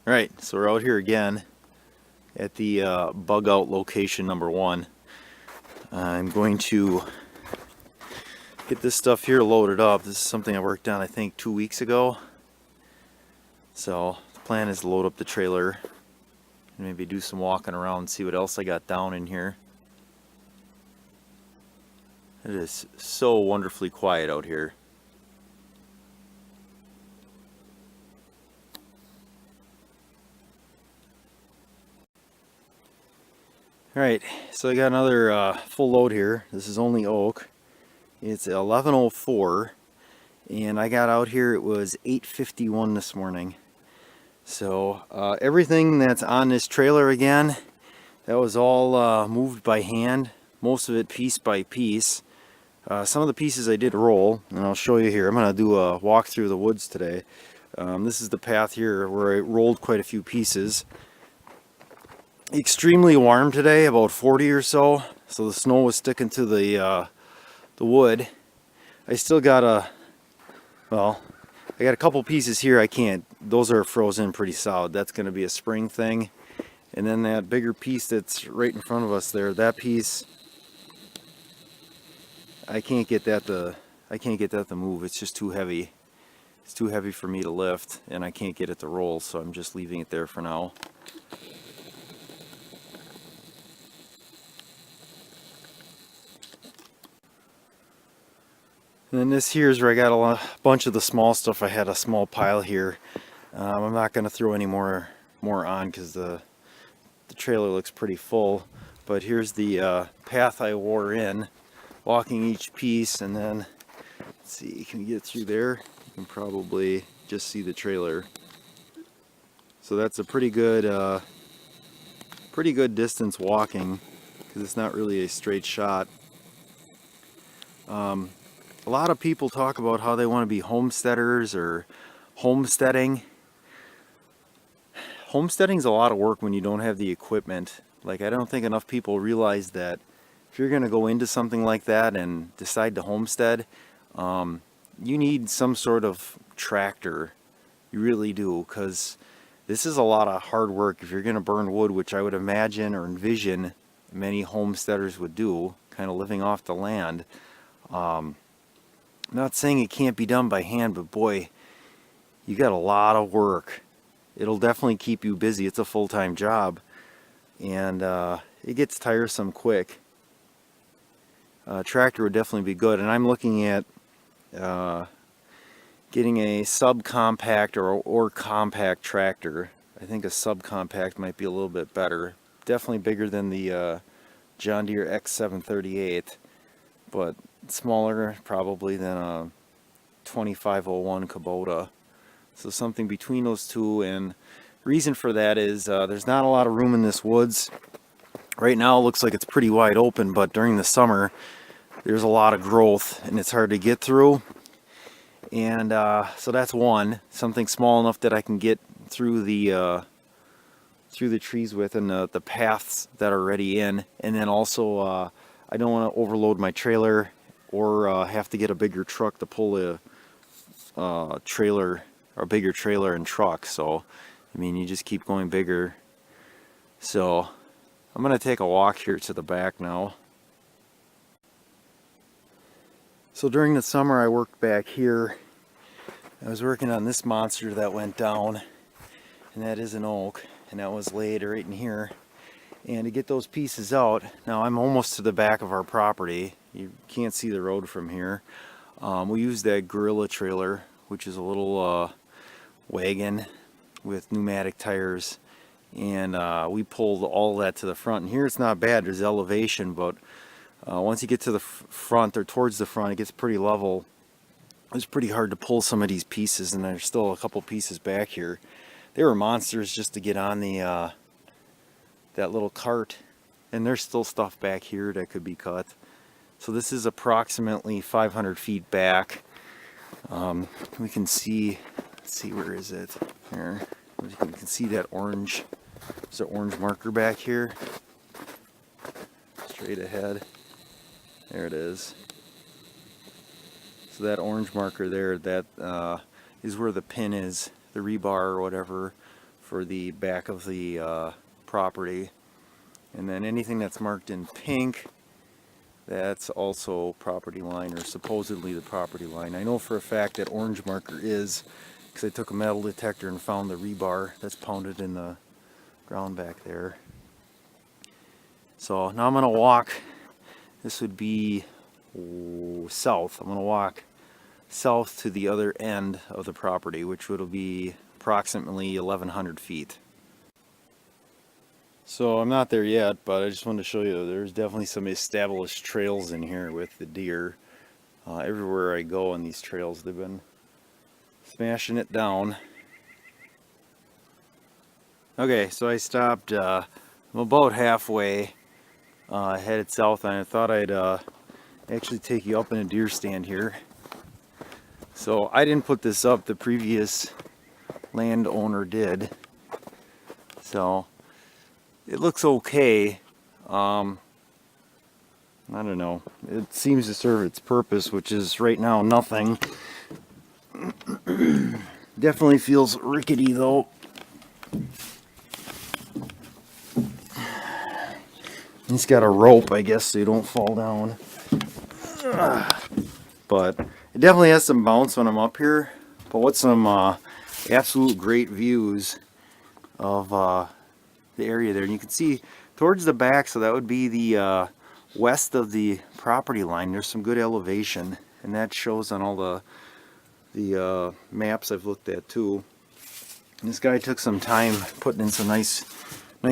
Alright, so we're out here again at the bug out location number 1. I'm going to get this stuff here loaded up. This is something I worked on I think 2 weeks ago. So the plan is to load up the trailer and maybe do some walking around and see what else I got down in here. It is so wonderfully quiet out here. Alright, so I got another full load here. This is only oak. It's 11:04 and I got out here, it was 8:51 this morning. So everything that's on this trailer again, that was all moved by hand, most of it piece by piece. Some of the pieces I did roll, and I'll show you here. I'm going to do a walk through the woods today. This is the path here where I rolled quite a few pieces. Extremely warm today, about 40 or so, so the snow was sticking to the wood. I still got I got a couple pieces here I can't, those are frozen pretty solid. That's going to be a spring thing. And then that bigger piece that's right in front of us there, that piece, I can't get that to move. It's just too heavy. It's too heavy for me to lift, and I can't get it to roll, so I'm just leaving it there for now. And then this here is where I got a bunch of the small stuff. I had a small pile here. I'm not going to throw any more on because the trailer looks pretty full. But here's the path I wore in, walking each piece, and then let's see, can you get through there? You can probably just see the trailer. So that's a pretty good distance walking because it's not really a straight shot. A lot of people talk about how they want to be homesteaders or homesteading. Homesteading's a lot of work when you don't have the equipment. Like, I don't think enough people realize that if you're going to go into something like that and decide to homestead, you need some sort of tractor. You really do, because this is a lot of hard work. If you're going to burn wood, which I would imagine or envision many homesteaders would do, kind of living off the land. I'm not saying it can't be done by hand, but boy, you got a lot of work. It'll definitely keep you busy. It's a full-time job, and it gets tiresome quick. Tractor would definitely be good, and I'm looking at getting a subcompact or compact tractor. I think a subcompact might be a little bit better. Definitely bigger than the John Deere X738, but smaller probably than a 2501 Kubota. So something between those two, and reason for that is there's not a lot of room in this woods. Right now it looks like it's pretty wide open, but during the summer there's a lot of growth and it's hard to get through. And so that's one, something small enough that I can get through the trees with, and the paths that are already in. And then also I don't want to overload my trailer or have to get a bigger truck to pull a trailer, or bigger trailer and truck. So I mean, you just keep going bigger. So I'm gonna take a walk here to the back now. So during the summer I worked back here. I was working on this monster that went down, and that is an oak, and that was laid right in here. And to get those pieces out, now I'm almost to the back of our property. You can't see the road from here. We use that Gorilla trailer, which is a little wagon with pneumatic tires, and we pulled all that to the front. And here it's not bad, there's elevation, but once you get to the front, or towards the front, it gets pretty level. It's pretty hard to pull some of these pieces, and there's still a couple pieces back here. They were monsters just to get on the that little cart, and there's still stuff back here that could be cut. So this is approximately 500 feet back. We can see, let's see, where is it? Here. You can see that orange, there's an orange marker back here. Straight ahead. There it is. So that orange marker there, that is where the pin is, the rebar or whatever, for the back of the property. And then anything that's marked in pink, that's also property line, or supposedly the property line. I know for a fact that orange marker is, because I took a metal detector and found the rebar that's pounded in the ground back there. So now I'm going to walk, this would be south. I'm going to walk south to the other end of the property, which would be approximately 1,100 feet. So I'm not there yet, but I just wanted to show you there's definitely some established trails in here with the deer. Everywhere I go on these trails, they've been smashing it down. Okay, so I stopped, I'm about halfway, headed south, and I thought I'd actually take you up in a deer stand here. So I didn't put this up, the previous landowner did. So it looks okay. I don't know. It seems to serve its purpose, which is right now nothing. Definitely feels rickety though. It's got a rope, I guess, so you don't fall down. But it definitely has some bounce when I'm up here. But what's some absolute great views of the area there. And you can see towards the back, so that would be the west of the property line. There's some good elevation, and that shows on all the maps I've looked at too. And this guy took some time putting in some nice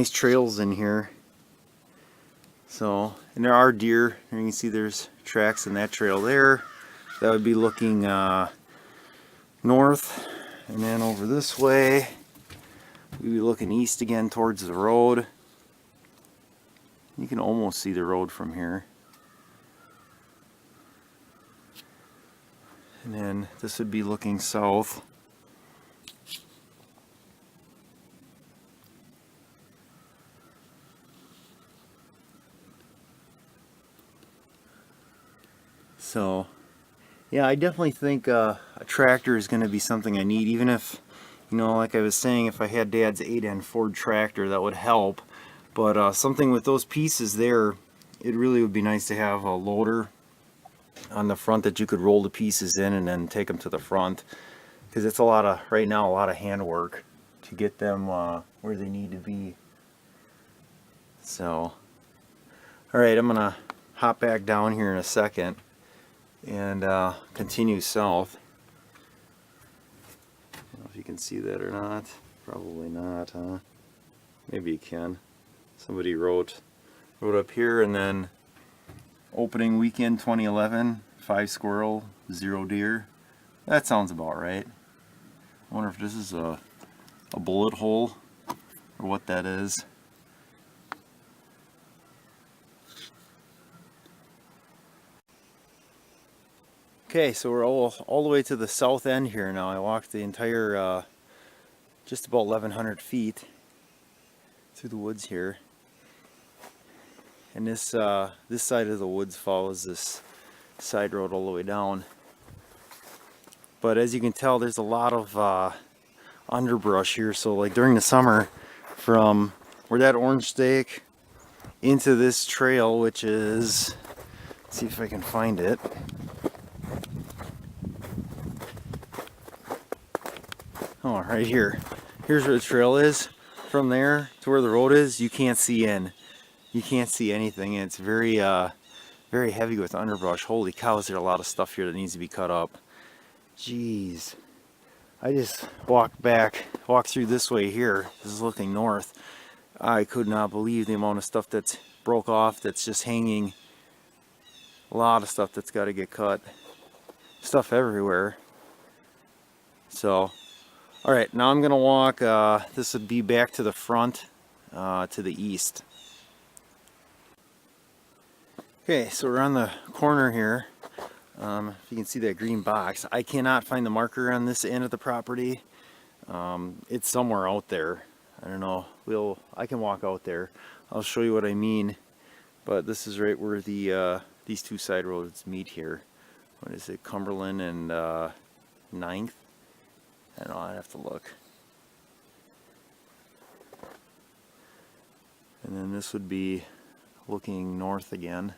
trails in here. So, and there are deer. And you can see there's tracks in that trail there. That would be looking north, and then over this way we'd be looking east again towards the road. You can almost see the road from here. And then this would be looking south. So, yeah, I definitely think a tractor is going to be something I need, even if, you know, like I was saying, if I had Dad's 8N Ford tractor, that would help. But something with those pieces there, it really would be nice to have a loader on the front that you could roll the pieces in and then take them to the front. Because it's right now, a lot of handwork to get them where they need to be. So, alright, I'm going to hop back down here in a second and continue south. I don't know if you can see that or not. Probably not, huh? Maybe you can. Somebody wrote up here, and then opening weekend 2011, 5 squirrel, 0 deer. That sounds about right. I wonder if this is a bullet hole or what that is. Okay, so we're all the way to the south end here now. I walked the entire just about 1,100 feet through the woods here. And this side of the woods follows this side road all the way down. But as you can tell, there's a lot of underbrush here. So like during the summer, from where that orange stake into this trail, which is, let's see if I can find it. Oh, right here. Here's where the trail is. From there to where the road is, you can't see in. You can't see anything. And it's very very heavy with underbrush. Holy cow, is there a lot of stuff here that needs to be cut up. Jeez. I just walked through this way here. This is looking north. I could not believe the amount of stuff that's broke off, that's just hanging. A lot of stuff that's got to get cut. Stuff everywhere. So, alright, now I'm going to walk, this would be back to the front, to the east. Okay, so we're on the corner here. If you can see that green box, I cannot find the marker on this end of the property. It's somewhere out there. I don't know. I can walk out there. I'll show you what I mean. But this is right where these two side roads meet here. What is it, Cumberland and 9th? I don't know, I'd have to look. And then this would be looking north again.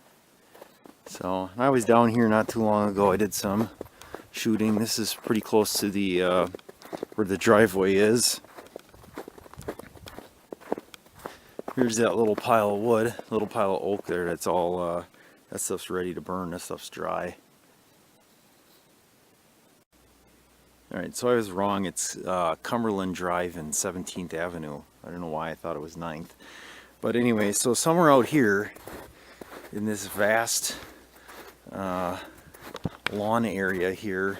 So I was down here not too long ago. I did some shooting. This is pretty close to the where the driveway is. Here's that little pile of wood, little pile of oak there. That's all. That stuff's ready to burn. This stuff's dry. All right, so I was wrong. It's Cumberland Drive and 17th Avenue. I don't know why I thought it was 9th. But anyway, so somewhere out here in this vast lawn area here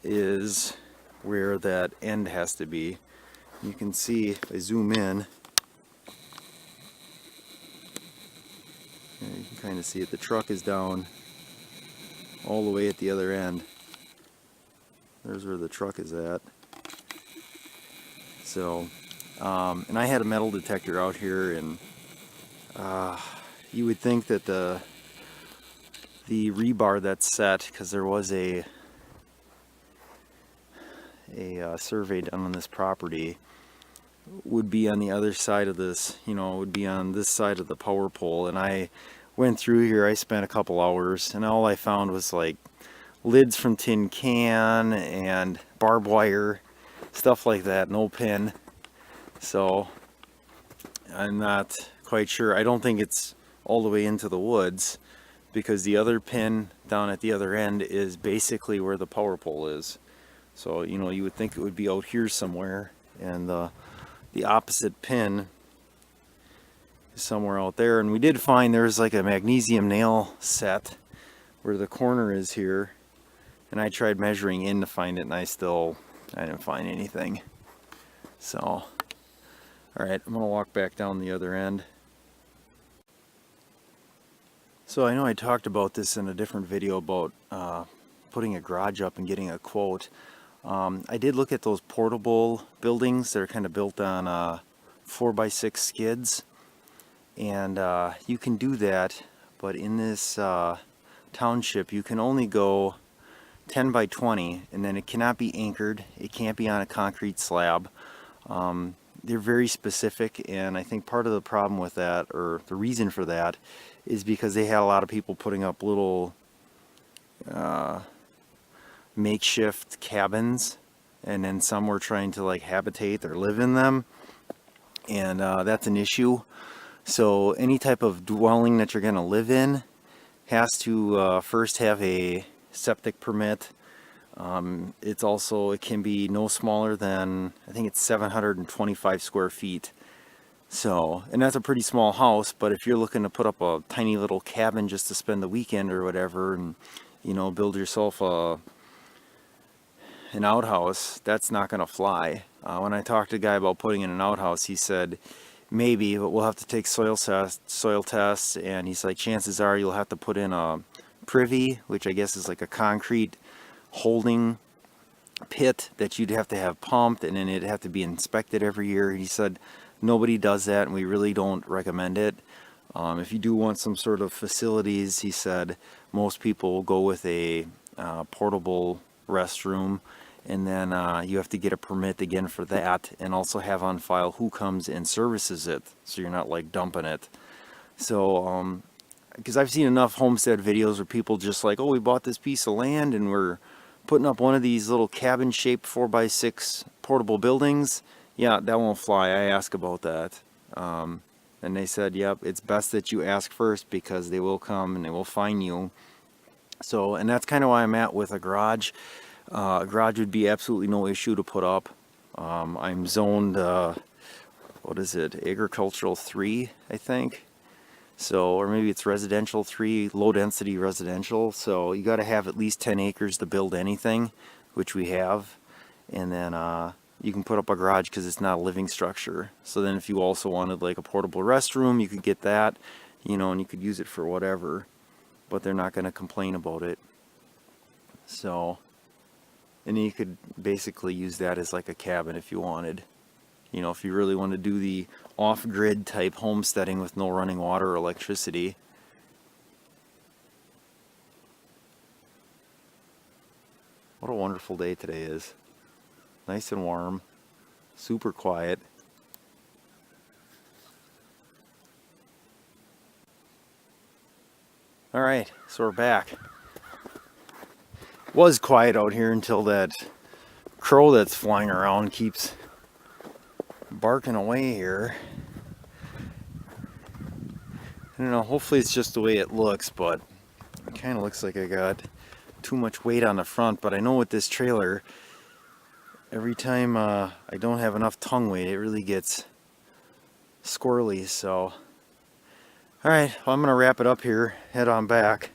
is where that end has to be. You can see if I zoom in, you can kind of see it. The truck is down all the way at the other end. There's where the truck is at. So, and I had a metal detector out here, and you would think that the rebar that's set, because there was a survey done on this property, would be on the other side of this, you know, would be on this side of the power pole. And I went through here, I spent a couple hours, and all I found was like lids from tin can and barbed wire, stuff like that, no pin. So I'm not quite sure. I don't think it's all the way into the woods, because the other pin down at the other end is basically where the power pole is. So, you know, you would think it would be out here somewhere, and the opposite pin is somewhere out there. And we did find there's like a magnesium nail set where the corner is here, and I tried measuring in to find it, and I didn't find anything. So, all right, I'm gonna walk back down the other end. So I know I talked about this in a different video about putting a garage up and getting a quote. I did look at those portable buildings that are kind of built on 4x6 skids, and you can do that, but in this township you can only go 10 by 20, and then it cannot be anchored. It can't be on a concrete slab. They're very specific, and I think part of the problem with that, or the reason for that, is because they had a lot of people putting up little makeshift cabins, and then some were trying to like habitate or live in them, and that's an issue. So any type of dwelling that you're going to live in has to first have a septic permit. It can be no smaller than, I think it's 725 square feet. So, and that's a pretty small house, but if you're looking to put up a tiny little cabin just to spend the weekend or whatever, and, you know, build yourself an outhouse, that's not going to fly. When I talked to a guy about putting in an outhouse, he said maybe, but we'll have to take soil tests, and he's like, chances are you'll have to put in a privy, which I guess is like a concrete holding pit that you'd have to have pumped, and then it'd have to be inspected every year. He said nobody does that, and we really don't recommend it. If you do want some sort of facilities, he said most people will go with a portable restroom, and then you have to get a permit again for that, and also have on file who comes and services it, so you're not like dumping it. So because I've seen enough homestead videos where people just like, oh, we bought this piece of land and we're putting up one of these little cabin shaped 4x6 portable buildings. Yeah, that won't fly. I asked about that, and they said, yep, it's best that you ask first, because they will come and they will fine you. So, and that's kind of why I'm at with a garage. A garage would be absolutely no issue to put up. I'm zoned, what is it, agricultural 3, I think. So, or maybe it's residential 3, low density residential. So you got to have at least 10 acres to build anything, which we have. And then you can put up a garage because it's not a living structure. So then if you also wanted like a portable restroom, you could get that, you know, and you could use it for whatever, but they're not going to complain about it. So, and then you could basically use that as like a cabin if you wanted. You know, if you really want to do the off-grid type homesteading with no running water or electricity. What a wonderful day today is. Nice and warm, super quiet. Alright, so we're back. It was quiet out here until that crow that's flying around keeps barking away here. I don't know, hopefully it's just the way it looks, but it kind of looks like I got too much weight on the front. But I know with this trailer, every time I don't have enough tongue weight, it really gets squirrely. So, alright, well, I'm going to wrap it up here, head on back.